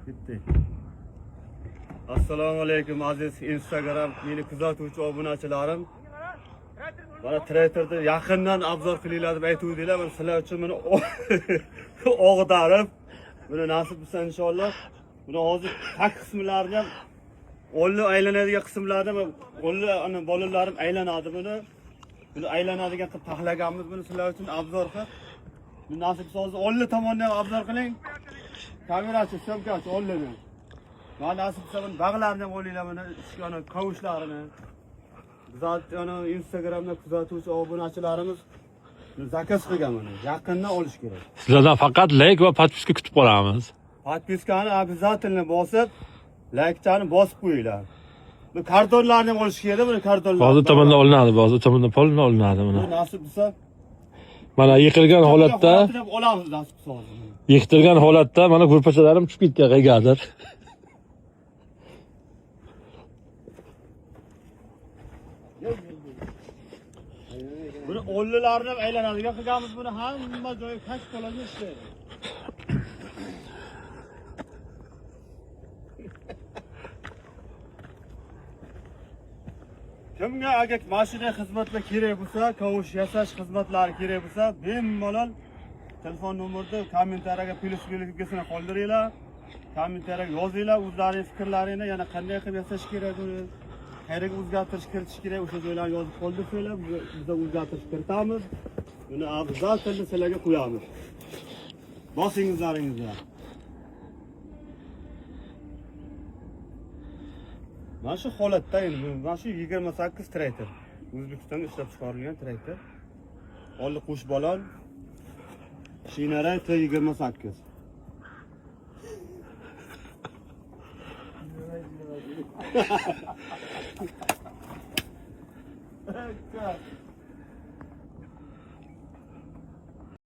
Bitti. Assalomu alaykum aziz Instagram meni kuzatuvchi obunachilarim. Mana Twitterda yaqindan obzor qilinglar deb aytuvdinglar. Men sizlar uchun buni og'darib, buni nasib bo'lsa inshaalloh, buni hozir taq qismlarini ham o'lli aylanadigan qismlarni o'lli ana bolalarim aylanadi buni. Buni aylanadigan qilib taxlaganmiz buni sizlar uchun obzor qilib. Buni nasib bo'lsa hozir o'lli tomonni ham obzor qiling. Kamerachi, syomkachi o'llini. Mana nasib bo'lsa buni bag'larini ham o'linglar buni, ishkani qovushlarini. Bizat yana Instagramda kuzatuvchi obunachilarimiz zakaz qilgan buni. Yaqindan olish kerak. Sizlardan faqat like va podpiska kutib qolamiz. Podpiskani обязательно bosib, like-chani bosib qo'yinglar. Bu kartonlarni ham olish kerak, buni kartonlar. Ba'zi tomondan olinadi, ba'zi tomondan polni olinadi buni. Nasib bo'lsa Mana yiqilgan holatda, olamiz nasib bo'lsa hozir. yiqilgan holatda mana ko'rpachalarim tushib ketgan qaygadir. Buni o'llilarni ham aylanadigan qilganmiz, buni hamma joyi kash qoladi ishlaydi. Kimga agar mashina xizmatlar kerak bo'lsa, kavush yasash xizmatlari kerak bo'lsa, bemalol telefon nomerida kommentariyaga ++gasini qoldiringlar. Kommentariyaga yozinglar o'zlaringiz fikrlaringizni, yana qanday qilib yasash kerak uni, qayerga o'zgartirish kiritish kerak, o'sha joylarni yozib qoldirsanglar, biz o'zgartirish kiritamiz. Buni obязательно sizlarga qo'yamiz. Bosingizlaringizlar. Mana shu holatda endi mana shu 28 traktor. O'zbekistonda ishlab chiqarilgan traktor. Olli qo'sh balon. Shinara T28.